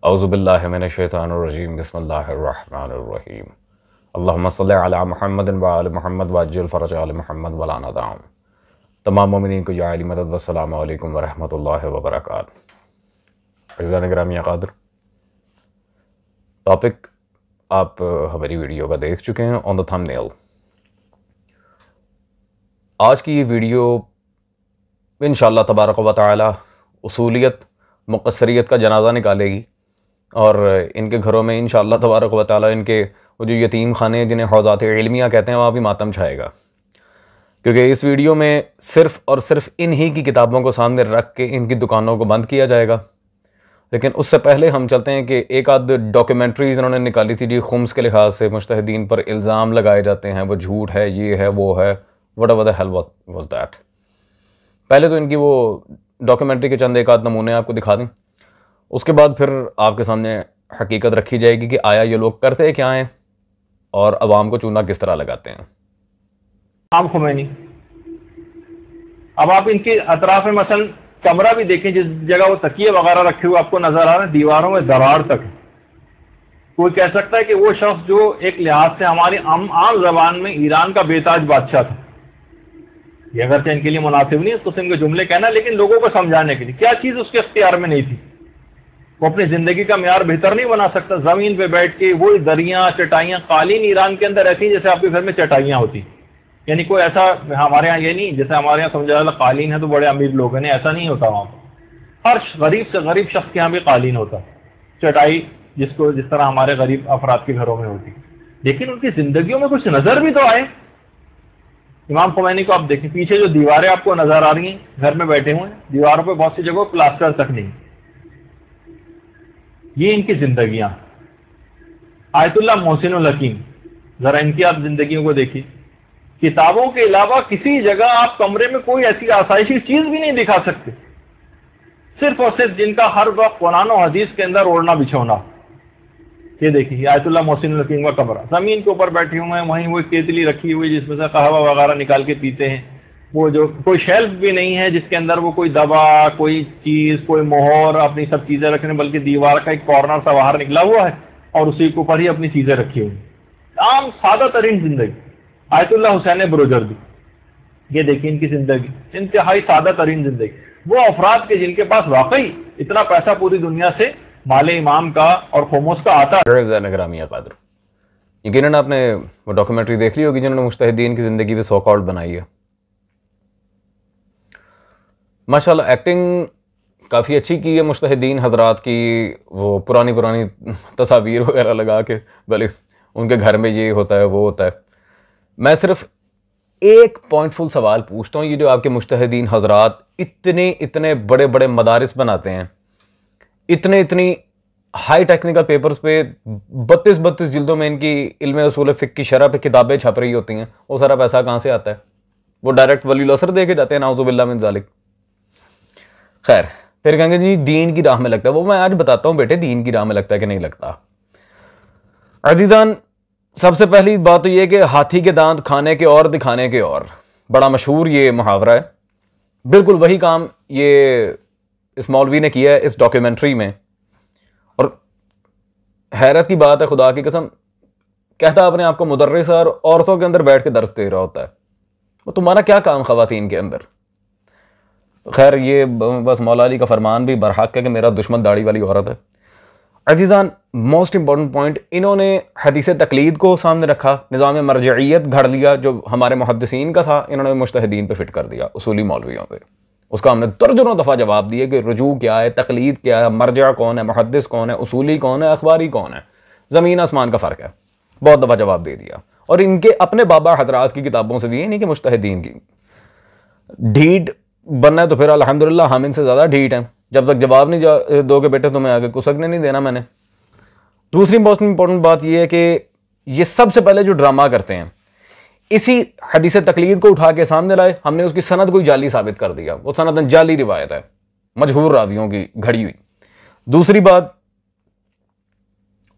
औज़ुबिल्लाहि मिनश्शैतानिर्रजीम बिस्मिल्लाहिर्रहमानिर्रहीम अल्लाहुम्मा सल्लि अला मुहम्मदिन व आलि मुहम्मद वअज्जिल फरज आलि मुहम्मद वला नदाम। तमाम मोमिनीन को या अली मदद वस्सलामु अलैकुम व रहमतुल्लाहि व बरकातुहू। अज़ीज़ान गिरामी क़ादिर, टॉपिक आप हमारी वीडियो का देख चुके हैं ऑन द थंबनेल। आज की ये वीडियो इंशाअल्लाह तबारक व तआला उसूलियत मुक़स्सरियत का जनाज़ा निकालेगी और इनके घरों में इंशाअल्लाह तबारक व तआला इनके वो जो यतीम खाने हैं जिन्हें हौज़ात इल्मिया कहते हैं वहाँ भी मातम छाएगा, क्योंकि इस वीडियो में सिर्फ़ और सिर्फ इन्हीं की किताबों को सामने रख के इनकी दुकानों को बंद किया जाएगा। लेकिन उससे पहले हम चलते हैं कि एक आध डॉक्यूमेंट्रीज़ इन्होंने निकाली थी जी खुम्स के लिहाज से मुज्तहिदीन पर इल्ज़ाम लगाए जाते हैं, वो झूठ है, ये है, वो है, whatever the hell was that. पहले तो इनकी वो डॉक्यूमेंट्री के चंद एक आध नमूने आपको दिखा दें, उसके बाद फिर आपके सामने हकीकत रखी जाएगी कि आया ये लोग करते क्या हैं और अवाम को चूना किस तरह लगाते हैं। इमाम खुमैनी, अब आप इनके अतराफ में मसलन कमरा भी देखें, जिस जगह वो तकिए वगैरह रखे हुए आपको नजर आ रहे हैं, दीवारों में दरार तक है। कोई कह सकता है कि वो शख्स जो एक लिहाज से हमारी आम जबान में ईरान का बेताज बादशाह था, ये अगरचे इनके लिए मुनासिब नहीं इस किस्म के जुमले कहना, लेकिन लोगों को समझाने के लिए क्या चीज उसके इख्तियार में नहीं थी, वो अपनी जिंदगी का म्यार बेहतर नहीं बना सकता। जमीन पे बैठ के वही दरियां चटाइयां, कालीन ईरान के अंदर ऐसी जैसे आपके घर में चटाइयां होती, यानी कोई ऐसा हमारे यहाँ ये नहीं जैसे हमारे यहाँ समझा जाता कालीन है तो बड़े अमीर लोग हैं, ऐसा नहीं होता। वहाँ पर हर गरीब से गरीब शख्स के यहाँ भी कालीन होता, चटाई जिसको जिस तरह हमारे गरीब अफराद के घरों में होती। लेकिन उनकी जिंदगियों में कुछ नजर भी तो आए। इमाम खुमैनी को आप देखें, पीछे जो दीवारें आपको नजर आ रही हैं, घर में बैठे हुए हैं, दीवारों पे बहुत सी जगह प्लास्टर तक नहीं, ये इनकी जिंदगियां। आयतुल्लाह मोहसिनुल हकीम, जरा इनकी आप जिंदगियों को देखिए, किताबों के अलावा किसी जगह आप कमरे में कोई ऐसी आसाइशी चीज भी नहीं दिखा सकते, सिर्फ और सिर्फ जिनका हर वक्त कुरान और हदीस के अंदर ओढ़ना बिछोना। ये देखिए आयतुल्लाह मोहसिनुल हकीम का कमरा, जमीन के ऊपर बैठे हुए हैं, वहीं वो केतली रखी हुई जिसमें से कहवा वगैरह निकाल के पीते हैं। वो जो कोई शेल्फ भी नहीं है जिसके अंदर वो कोई दवा, कोई चीज, कोई मोहर, अपनी सब चीजें रखने, बल्कि दीवार का एक कॉर्नर सा बाहर निकला हुआ है और उसी के ऊपर ही अपनी चीजें रखी हुई। आम सादा तरीन जिंदगी। आयतुल्लाह हुसैन बुरुजर्दी, ये देखिए इनकी जिंदगी, इंतहाई सादा तरीन जिंदगी। वो अफराद के जिनके पास वाकई इतना पैसा पूरी दुनिया से माले इमाम का और खोमोस का आता है। यकीनन आपने वो डॉक्यूमेंट्री देख ली होगी जिन्होंने मुज्तहिदीन की जिंदगी में सो कॉल्ड बनाई है। माशाल्लाह एक्टिंग काफ़ी अच्छी की है मुज्तहिदीन हजरात की, वो पुरानी पुरानी तस्वीर वगैरह लगा के, भले उनके घर में ये होता है वो होता है। मैं सिर्फ एक पॉइंटफुल सवाल पूछता हूँ, ये जो आपके मुज्तहिदीन हजरात इतने इतने बड़े बड़े मदारिस बनाते हैं, इतने इतनी हाई टेक्निकल पेपर्स पे 32 जिल्दों में इनकी इल्म उसूल फ़िक़्ह की शरह पे किताबें छप रही होती हैं, वो सारा पैसा कहाँ से आता है? वो डायरेक्ट वलीउल असर दे के जाते हैं, नाउज़ुबिल्लाह मिन ज़ालिक। खैर, फिर कहेंगे जी दीन की राह में लगता है। वो मैं आज बताता हूँ बेटे, दीन की राह में लगता है कि नहीं लगता। अज़ीज़ान, सबसे पहली बात तो ये कि हाथी के दांत खाने के और दिखाने के और, बड़ा मशहूर ये मुहावरा है। बिल्कुल वही काम ये इस मौलवी ने किया है इस डॉक्यूमेंट्री में। और हैरत की बात है, खुदा की कसम, कहता अपने आप को मुदर्रिस और औरतों के अंदर बैठ के दर्स दे रहा होता है। वो तुम्हारा क्या काम ख़वातीन के अंदर? खैर, ये बस मौला अली का फरमान भी बरहक है कि मेरा दुश्मन दाढ़ी वाली औरत है। अजीज़ान, मोस्ट इंपॉर्टेंट पॉइंट, इन्होंने हदीस तकलीद को सामने रखा, निज़ाम मरजइयत घड़ लिया जो हमारे मुहद्दिसीन का था, इन्होंने मुज्तहिदीन पे फिट कर दिया, उसूली मौलवियों पे। उसका हमने दर्जनों दफ़ा जवाब दिए कि रुजू क्या है, तकलीद क्या है, मरजा कौन है, मुहद्दिस कौन है, उसूली कौन है, अखबारी कौन है, ज़मीन आसमान का फ़र्क है। बहुत दफ़ा जवाब दे दिया, और इनके अपने बाबा हजरात की किताबों से दिए, नहीं कि मुज्तहिदीन की। ढीठ बनना है तो फिर अल्हम्दुलिल्लाह हम इनसे ज़्यादा ढीठ हैं। जब तक जवाब नहीं दोगे बेटे तुम्हें आगे कुसकने नहीं देना मैंने। दूसरी मोस्ट इंपॉर्टेंट बात यह है कि ये सबसे पहले जो ड्रामा करते हैं, इसी हदीस तकलीद को उठा के सामने लाए, हमने उसकी सनद को जाली साबित कर दिया। वो सनद जाली रिवायत है, मजहूर रावियों की घड़ी हुई। दूसरी बात,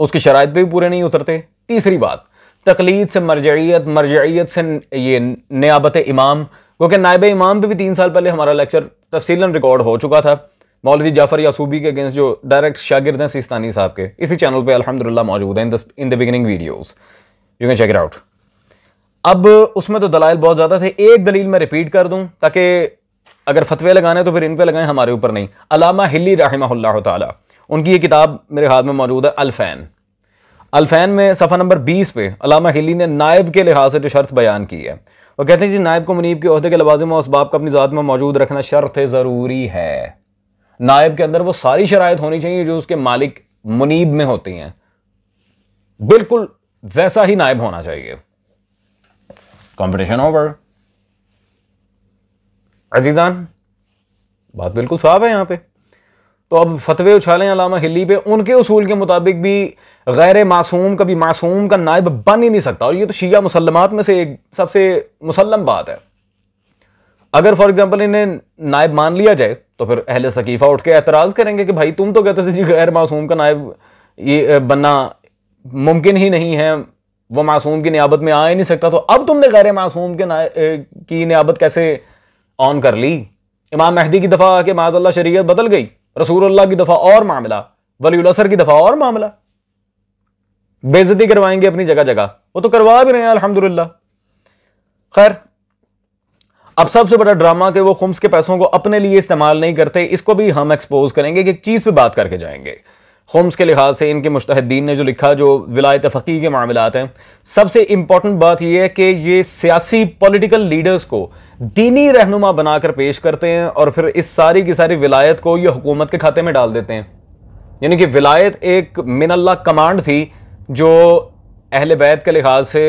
उसकी शराइत पे भी पूरे नहीं उतरते। तीसरी बात, तकलीद से मरजइयत, मरजइयत से ये नियाबत इमाम, क्योंकि नायब इमाम पे भी 3 साल पहले हमारा लेक्चर तफसीलन रिकॉर्ड हो चुका था। मौलवी जाफर यासूबी के अगेंस्ट, जो डायरेक्ट शागिर्द हैं सिस्तानी साहब के, इसी चैनल पे अल्हम्दुलिल्लाह मौजूद है in the beginning videos, you can check it out. अब उसमें तो दलाइल बहुत ज़्यादा थे, एक दलील मैं रिपीट कर दूं ताकि अगर फतवे लगाने तो फिर इन पे लगाएं, हमारे ऊपर नहीं। अल्लामा हिल्ली रहमहुल्लाह ताला, उनकी ये किताब मेरे हाथ में मौजूद है, अल-फैन। अल-फैन में सफ़ा नंबर 20 पे अल्लामा हिल्ली ने नायब के लिहाज से जो शर्त बयान की है, वो कहते हैं जी नायब को मुनीब के ओहदे के लवाजिम और असबाब का अपनी ज़ात में मौजूद रखना शर्त ज़रूरी है। नायब के अंदर वो सारी शराइत होनी चाहिए जो उसके मालिक मुनीब में होती हैं, बिल्कुल वैसा ही नायब होना चाहिए। कंपटीशन ओवर अजीजान, बात बिल्कुल साफ है यहां पे। तो अब फतवे उछालें अल्लामा हिल्ली पे, उनके उसूल के मुताबिक भी गैर मासूम कभी मासूम का नायब बन ही नहीं सकता, और ये तो शिया मुसल्लमात में से एक सबसे मुसल्लम बात है। अगर फॉर एग्जांपल इन्हें नायब मान लिया जाए तो फिर अहले सकीफा उठ के एतराज करेंगे कि भाई तुम तो कहते थे जी गैर मासूम का नायब ये बनना मुमकिन ही नहीं है, वो मासूम की नियाबत में आ ही नहीं सकता, तो अब तुमने गैर मासूम के की नियाबत कैसे ऑन कर ली? इमाम महदी की दफा आके माज़अल्लाह शरीयत बदल गई, रसूलुल्लाह की दफा और मामला, वलीउल असर की दफा और मामला, बेइज्जती करवाएंगे अपनी जगह जगह, वो तो करवा भी रहे हैं अल्हम्दुलिल्लाह। खैर, अब सबसे बड़ा ड्रामा कि वो खुम्स के पैसों को अपने लिए इस्तेमाल नहीं करते, इसको भी हम एक्सपोज करेंगे कि एक चीज पे बात करके जाएंगे। खुम्स के लिहाज से इनके मुज्तहिदीन ने जो लिखा, जो विलायत फ़क़ीह के मामलात हैं, सबसे इंपॉर्टेंट बात यह है कि ये सियासी पॉलिटिकल लीडर्स को दीनी रहनुमा बनाकर पेश करते हैं और फिर इस सारी की सारी विलायत को ये हुकूमत के खाते में डाल देते हैं। यानी कि विलायत एक मिनल्लाह कमांड थी जो अहले बैत के लिहाज से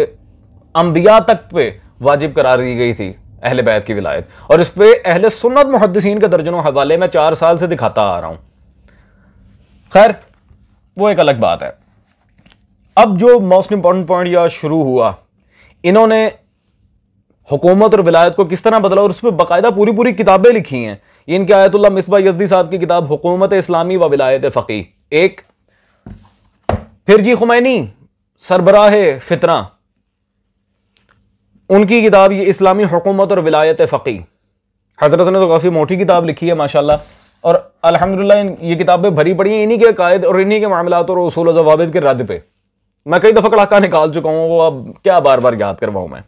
अंबिया तक पे वाजिब करार दी गई थी, अहले बैत की विलायत, और इस पे अहले सुन्नत मुहद्दिसीन के दर्जनों हवाले में 4 साल से दिखाता आ रहा हूं। खैर, वो एक अलग बात है। अब जो मोस्ट इंपॉर्टेंट पॉइंट यह शुरू हुआ, इन्होंने हुकूमत और विलायत को किस तरह बदला, और उस पर बाकायदा पूरी पूरी किताबें लिखी हैं। ये इनके आयतुल्लाह मिसबा यज़दी साहब की किताब हुकूमत इस्लामी व विलायत फ़क़ीह एक, फिर जी खुमैनी सरबराह फितना, उनकी किताब ये इस्लामी हुकूमत और विलायत फ़क़ीह, हजरत ने तो काफ़ी मोटी किताब लिखी है माशाल्लाह, और अल्हम्दुलिल्लाह ये किताबें भरी पड़ी हैं इन्हीं के कायद और इन्हीं के मामलात और उसूल ज़वाबित के रद्द पे। मैं कई दफ़ा कड़ाका निकाल चुका हूँ, वो अब क्या बार बार याद करवाऊँ मैं।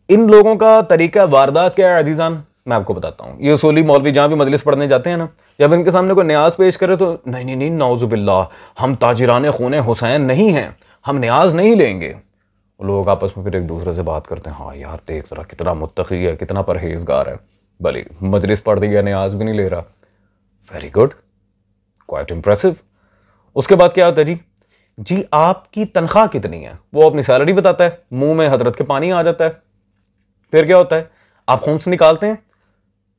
इन लोगों का तरीका वारदात क्या है अजीजान, मैं आपको बताता हूँ। ये उसूली मौलवी जहाँ भी मजलिस पढ़ने जाते हैं ना, जब इनके सामने कोई न्याज पेश करे तो नहीं नहीं नहीं, नाउजुबिल्लाह, हम ताजिरान खूने हुसैन नहीं हैं, हम न्याज नहीं लेंगे। लोग आपस में फिर एक दूसरे से बात करते हैं, हाँ यार देख जरा कितना मुत्तकी है, कितना परहेजगार है, भले मजलिस पढ़ दी है, न्याज भी नहीं ले रहा, वेरी गुड, क्वाइट इंप्रेसिव। उसके बाद क्या होता है जी आपकी तनख्वाह कितनी है, वो अपनी सैलरी बताता है, मुंह में हजरत के पानी आ जाता है। फिर क्या होता है, आप खुम्स निकालते हैं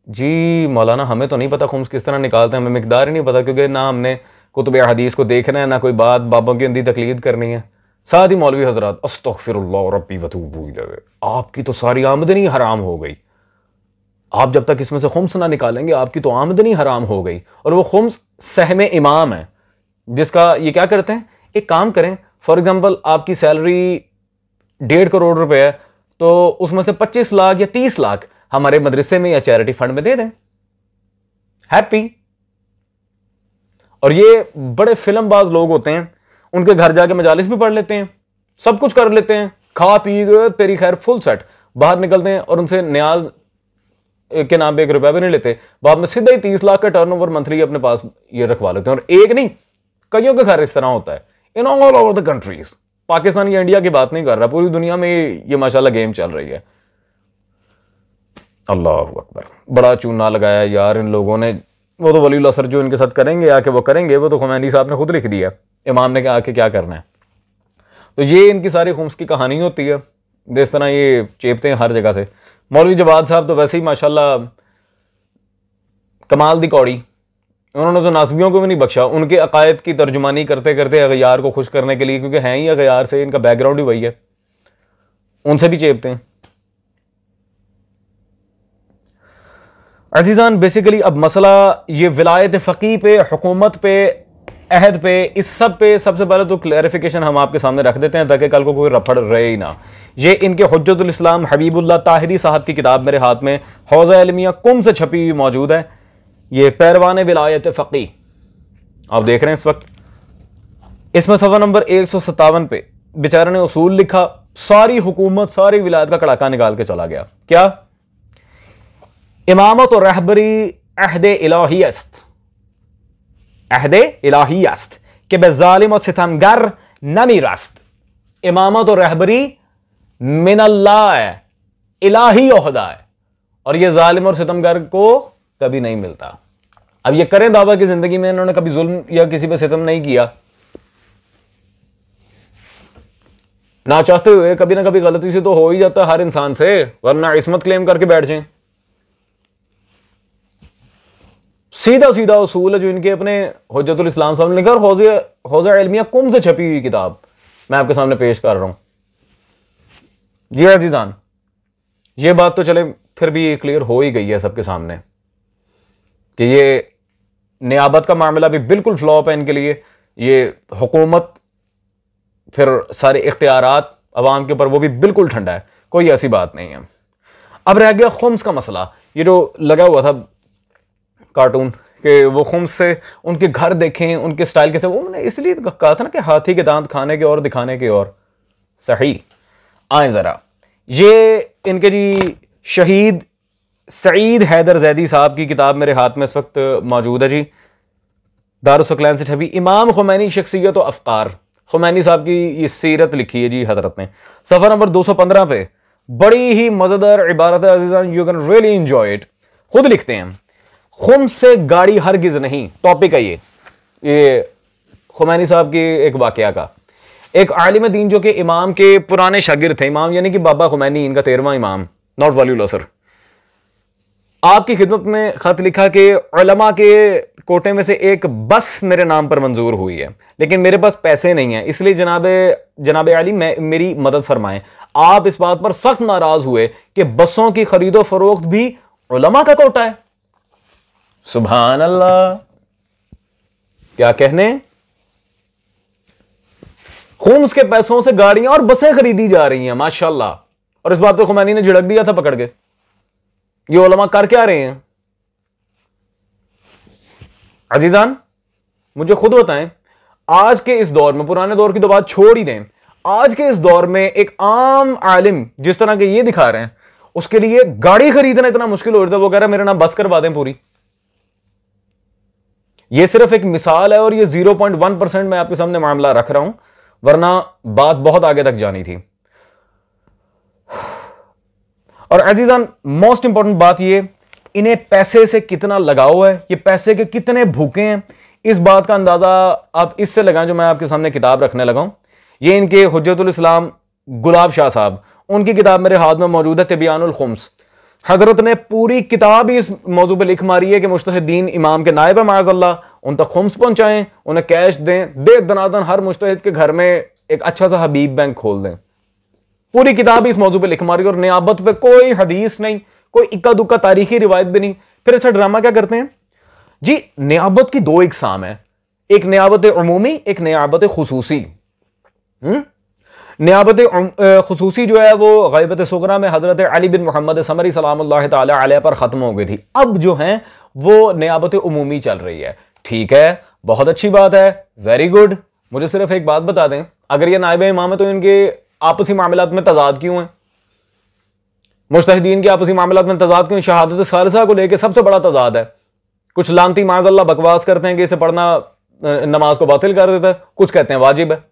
जी, मौलाना हमें तो नहीं पता खुम्स किस तरह निकालते हैं, हमें मिकदार ही नहीं पता, क्योंकि ना हमने कुतुब हदीस को देखना है, ना कोई बात बाबों की अंधी तकलीद करनी है। साथ ही मौलवी हजरात, अस्तगफिरुल्लाह रब्बी व तूबू इलैह, आपकी तो सारी आमदनी हराम हो गई, आप जब तक इसमें से खुम्स ना निकालेंगे आपकी तो आमदनी हराम हो गई। और वो खुम्स सहमे इमाम है, जिसका ये क्या करते हैं, एक काम करें, फॉर एग्जाम्पल आपकी सैलरी 1.5 करोड़ रुपए है, तो उसमें से 25 लाख या 30 लाख हमारे मदरसे में या चैरिटी फंड में दे दें, हैप्पी। और ये बड़े फिल्मबाज लोग होते हैं, उनके घर जाके मजालिस भी पढ़ लेते हैं, सब कुछ कर लेते हैं, खा पी गए तेरी खैर फुल सेट, बाहर निकलते हैं और उनसे न्याज के नाम पे 1 रुपया भी नहीं लेते, बाद में सीधा ही 30 लाख का टर्नओवर मंथली अपने पास ये रखवा लेते हैं। और एक नहीं, कईयों के घर इस तरह होता है in all over the countries. Pakistan या इंडिया की बात नहीं कर रहा, पूरी दुनिया में ये माशाल्लाह गेम चल रही है। अल्लाह अकबर, बड़ा चूना लगाया यार इन लोगों ने। वो तो वलीउल असर जो इनके साथ करेंगे आके वो करेंगे, वो तो खुमैनी साहब ने खुद लिख दिया, इमाम ने आके क्या करना है। तो ये इनकी सारी खुम्स की कहानी होती है, जिस तरह ये चेपते हैं हर जगह से। मौलवी जवाद साहब तो वैसे ही माशाल्लाह कमाल दी कौड़ी, उन्होंने तो नासबियों को भी नहीं बख्शा, उनके अकायद की तर्जुमानी करते करते अगयार को खुश करने के लिए, क्योंकि हैं ही अगयार से, इनका बैकग्राउंड ही वही है, उनसे भी चेपते हैं। अजीजान बेसिकली अब मसला ये विलायत फ़क़ीह पे, हुकूमत पे अहद पे, इस सब पे सबसे पहले तो क्लैरिफिकेशन हम आपके सामने रख देते हैं ताकि कल को कोई रफड़ रहे ही ना। ये इनके हुज्जतुल इस्लाम हबीबुल्लाह ताहिरी साहब की किताब मेरे हाथ में हौज़ा इल्मिया कुम से छपी हुई मौजूद है। ये पैरवान विलायत फ़क़ी आप देख रहे हैं इस वक्त। इसमें सफ़ा नंबर 157 पे बेचारे ने उसूल लिखा, सारी हुकूमत सारी विलायत का कड़ाका निकाल के चला गया। क्या? इमामत और रहबरी अहदे इलाही अस्त, अहदे इलाही अस्त के बेजालिम और सितमगर नमी रस्त। इमामत और रहबरी मिनल्लाह है, इलाही ओहदा है, और यह जालिम और सितमगर को कभी नहीं मिलता। अब ये करें दावा की जिंदगी में इन्होंने कभी जुल्म या किसी पे सितम नहीं किया, ना चाहते हुए कभी ना कभी गलती से तो हो ही जाता है हर इंसान से, वरना इस्मत क्लेम करके बैठ जाएं। सीधा सीधा उसूल है जो इनके अपने हुज्जतुल इस्लाम साहब ने लिखा, और हौज़ा इल्मिया कुम से छपी हुई किताब मैं आपके सामने पेश कर रहा हूं। जी अजीजान, ये बात तो चले फिर भी क्लियर हो ही गई है सबके सामने कि ये नियाबत का मामला भी बिल्कुल फ्लॉप है इनके लिए। ये हुकूमत फिर सारे इख्तियारात अवाम के ऊपर वो भी बिल्कुल ठंडा है, कोई ऐसी बात नहीं है। अब रह गया खुम्स का मसला। ये जो लगा हुआ था कार्टून कि वो खुम्स से उनके घर देखें, उनके स्टाइल कैसे, वो मैंने इसलिए कहा था ना कि हाथी के दांत खाने के और दिखाने के और सही। आए जरा, ये इनके जी शहीद सईद हैदर जैदी साहब की किताब मेरे हाथ में इस वक्त मौजूद है जी, दारुस्सकलैन से छपी, इमाम खुमैनी शख्सियत व अफकार। खुमैनी साहब की ये सीरत लिखी है जी हजरत ने। सफर नंबर 215 पे बड़ी ही मजेदार इबारत है अजीजान, you can really enjoy it. खुद लिखते हैं, खुम से गाड़ी हरगिज नहीं, टॉपिक है ये खुमैनी साहब की एक वाकया का। एक आलिम दीन जो कि इमाम के पुराने शागिर्द थे, इमाम यानी कि बाबा खुमैनी इनका 13वां इमाम, नॉट वलीउल असर, आपकी खिदमत में खत लिखा कि उलमा के कोटे में से एक बस मेरे नाम पर मंजूर हुई है, लेकिन मेरे पास पैसे नहीं है, इसलिए जनाब आली मेरी मदद फरमाएं। आप इस बात पर सख्त नाराज हुए कि बसों की खरीदो फरोख्त भी उलमा का कोटा है। सुभान अल्लाह, क्या कहने, खुम्स के पैसों से गाड़ियां और बसें खरीदी जा रही हैं माशाल्लाह, और इस बात पर खुमैनी ने झिड़क दिया था पकड़ के। ये उलमा कर क्या रहे हैं? अजीजान मुझे खुद बताएं, आज के इस दौर में, पुराने दौर की तो बात छोड़ ही दें, आज के इस दौर में एक आम आलिम जिस तरह के ये दिखा रहे हैं, उसके लिए गाड़ी खरीदना इतना मुश्किल हो रहा है, वो कह रहा है मेरा नाम बस करवा दें पूरी। ये सिर्फ एक मिसाल है और ये 0.1% मैं आपके सामने मामला रख रहा हूं, वरना बात बहुत आगे तक जानी थी। और अजीजान मोस्ट इंपॉर्टेंट बात ये, इन्हें पैसे से कितना लगाव है, ये पैसे के कितने भूखे हैं, इस बात का अंदाजा आप इससे लगाएं जो मैं आपके सामने किताब रखने लगा हूं। ये इनके हुज्जतुल इस्लाम गुलाब शाह साहब, उनकी किताब मेरे हाथ में मौजूद है, तिबियानुल खुम्स। हजरत ने पूरी किताब ही इस मौजू पर लिख मारी है कि मुज्तहिदीन इमाम के नायब है माअज़ल्लाह, उन तक खुम्स पहुंचाएं, उन्हें कैश दें, दे दनादन हर मुज्तहिद के घर में एक अच्छा सा हबीब बैंक खोल दें। पूरी किताब ही इस मौजू पे लिख मारी, और नियाबत पे कोई हदीस नहीं, कोई इक्का दुक्का तारीखी रिवायत भी नहीं। फिर अच्छा ड्रामा क्या करते हैं जी, नियाबत की दो इकसाम है, एक नियाबत उमूमी, एक नियाबत खुसूसी। नियाबत खुसूसी जो है वो गैबत सुगरा में हजरत अली बिन मोहम्मद समरी सलामुल्लाह तआला अलैह पर खत्म हो गई थी। अब जो है वो नियाबत उमूमी चल रही है। ठीक है, बहुत अच्छी बात है, वेरी गुड। मुझे सिर्फ एक बात बता दें, अगर ये नायब इमाम है तो इनके आपसी मामलात में तजाद क्यों है? मुज्तहिदीन के आपसी मामलात में तजाद क्यों? शहादत सालिसा को लेकर सबसे बड़ा तजाद है। कुछ लानती माज़अल्लाह बकवास करते हैं कि इसे पढ़ना नमाज को बातिल कर देता है, कुछ कहते हैं वाजिब है,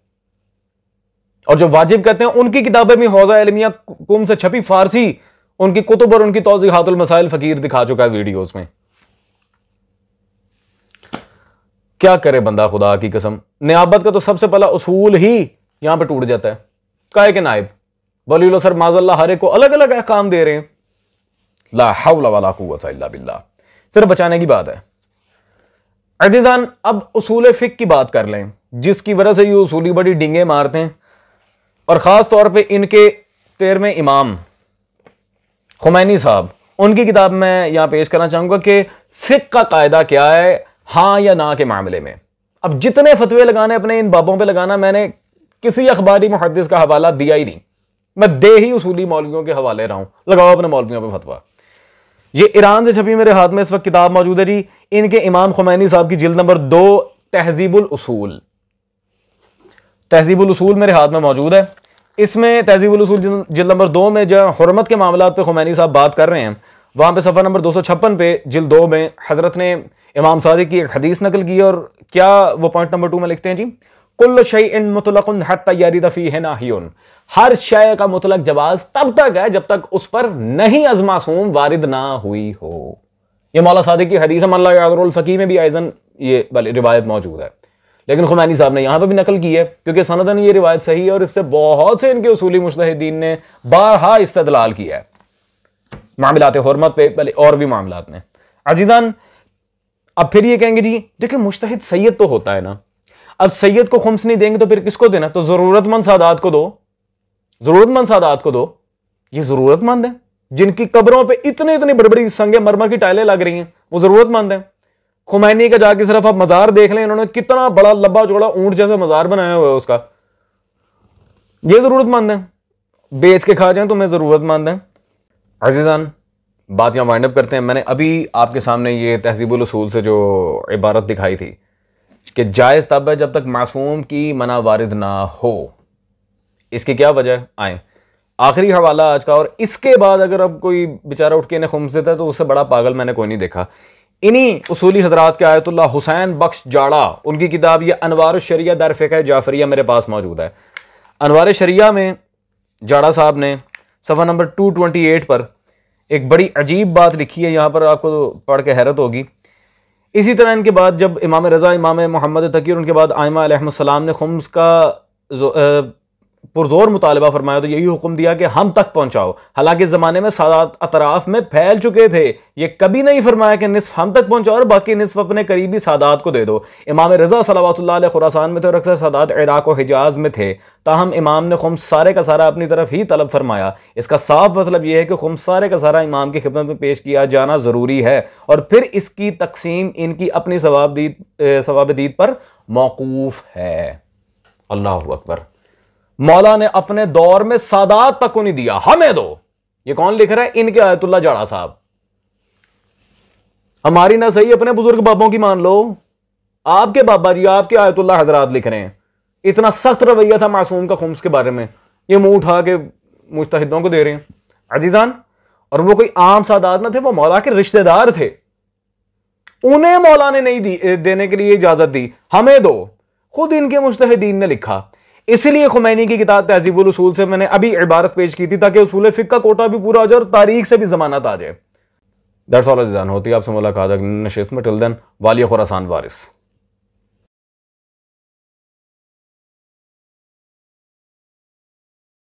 और जो वाजिब कहते हैं उनकी किताबें भी हौज़ा इल्मिया कुम से छपी फारसी उनकी कुतुब और उनकी तौज़ीहातुल मसाइल फकीर दिखा चुका है वीडियोस में। क्या करे बंदा, खुदा की कसम, नियाबत का तो सबसे पहला उसूल ही यहां पे टूट जाता है। काहे के नायब वलीउल असर माज़अल्लाह हर एक को अलग अलग अहकाम दे रहे हैं, ला हौला वला कुव्वता इल्ला बिल्लाह, सिर्फ बचाने की बात है। अज़ीज़ान अब उसूल फिक की बात कर लें, जिसकी वजह से ये उसूली बड़ी डिंगे मारते हैं, और खास तौर पे इनके 13वें इमाम खुमैनी साहब, उनकी किताब मैं यहां पेश करना चाहूंगा कि फिक का कायदा क्या है हां या ना के मामले में। अब जितने फतवे लगाने अपने इन बाबों पे लगाना, मैंने किसी अखबारी मुहद्दिस का हवाला दिया ही नहीं, मैं दे ही उसूली मौलवियों के हवाले रहा हूं। लगाओ अपने मौलवियों पे फतवा। ये ईरान से छपी मेरे हाथ में इस वक्त किताब मौजूद है जी, इनके इमाम खुमैनी साहब की जिल्द नंबर 2 तहजीबुल उसूल। तहजीबुल उसूल मेरे हाथ में मौजूद है। इसमें तहजीबुल उसूल जिल्द नंबर 2 में जहाँ हुर्मत के मामला पे खुमैनी साहब बात कर रहे हैं, वहां पे सफ़ा नंबर 256 पे जिल्द 2 में हजरत ने इमाम सादिक की एक हदीस नकल की, और क्या वो पॉइंट नंबर 2 में लिखते हैं जी, कुल्लु शैइन मुतलकुन हत्ता यरिद फीहि नाहियुन, हर शय का मुतलक जवाज तब तक है जब तक उस पर नहीं अज़मासूम वारिद ना हुई हो। ये मौला सादिक की हदीस मल्ला यादरुल फकीह में भी आइज़न ये वाली रिवायत मौजूद है, लेकिन खुमैनी साहब ने यहां पर भी नकल की है क्योंकि सनदन ये रिवायत सही है और इससे बहुत से इनके उसूली मुज्तहिदीन ने बारहा इस्तदलाल किया है मामलात हुर्मत पे, भले और भी मामलात में। अजीज़ान, अब फिर ये कहेंगे जी देखिए मुज्तहिद सैयद तो होता है ना, अब सैयद को खुम्स नहीं देंगे तो फिर किसको देना, तो जरूरतमंद सादात को दो, जरूरतमंद सादात को दो। ये जरूरतमंद है जिनकी कब्रों पे इतने इतनी बड़ी बड़ी संगे मरमर की टाइलें लग रही हैं, वो जरूरतमंद है। खुमैनी का जाके सिर्फ आप मजार देख लें, इन्होंने कितना बड़ा लंबा चौड़ा ऊंट जैसा मजार बनाया हुआ है उसका, ये जरूरतमंद है। बेच के खा जाए तो मैं जरूरतमंद है। अजीज़ान, बात यहां वाइंड अप करते हैं। मैंने अभी आपके सामने ये तहजीबुल उसूल से जो इबारत दिखाई थी कि जायज़ तब है जब तक मासूम की मना वारिद ना हो। इसकी क्या वजह आए, आखिरी हवाला आज का, और इसके बाद अगर अब कोई बेचारा उठ के इन्हें खुम्स देता है तो उससे बड़ा पागल मैंने कोई नहीं देखा। इन्हीं उसूली हजरात के आयतुल्लाह हुसैन बख्श जाड़ा, उनकी किताब ये अनवार शरिया दर फ़िक़्ह जाफरिया मेरे पास मौजूद है। अनवार शरिया में जाड़ा साहब ने सफ़ा नंबर 228 पर एक बड़ी अजीब बात लिखी है, यहाँ पर आपको तो पढ़ के हैरत होगी। इसी तरह इनके बाद जब इमाम रज़ा, इमाम मोहम्मद तकी और उनके बाद आइमा अलैहिस्सलाम ने खुम्स का पुरजोर मुतालबा फरमाया तो यही हुक्म दिया कि हम तक पहुंचाओ। हालांकि इस ज़माने में सादात अतराफ में फैल चुके थे, ये कभी नहीं फरमाया कि निस्फ हम तक पहुंचाओ और बाकी निस्फ अपने करीबी सादात को दे दो। इमाम रज़ा सल्लल्लाहु अलैहि खुरासान में थे और अक्सर सादात इराक और हिजाज में थे, ताहम इमाम ने खुम्स सारे का सारा अपनी तरफ ही तलब फरमाया। इसका साफ मतलब यह है कि खुम्स सारे का सारा इमाम की खिदमत में पेश किया जाना ज़रूरी है और फिर इसकी तकसीम इनकी अपनी सवाबदीद पर मौकूफ़ है। अल्लाहु अकबर। मौला ने अपने दौर में सादात तक को नहीं दिया, हमें दो। ये कौन लिख रहा है? इनके आयतुल्लाह जाड़ा साहब। हमारी ना सही, अपने बुजुर्ग बाबों की मान लो। आपके बाबा जी, आपके आयतुल्लाह हजरात लिख रहे हैं। इतना सख्त रवैया था मासूम का खुम्स के बारे में, ये मुंह उठा के मुज्तहिदों को दे रहे हैं। अजीजान, और वो कोई आम सादात ना थे, वो मौला के रिश्तेदार थे। उन्हें मौला ने नहीं देने के लिए इजाजत दी, हमें दो। खुद इनके मुज्तहिदीन ने लिखा। इसलिए खुमैनी की किताब तहजीबुल उसूल से मैंने अभी इबारत पेश की थी ताकि उसूल फिक़्ह का कोटा भी पूरा हो जाए और तारीख से भी जमानत आ जाए। दैट्स ऑल अजीज़ान, होती है आपसे मुलाकात अगली नशिस्त में। टिल देन, वालिया खुरासान वारिस।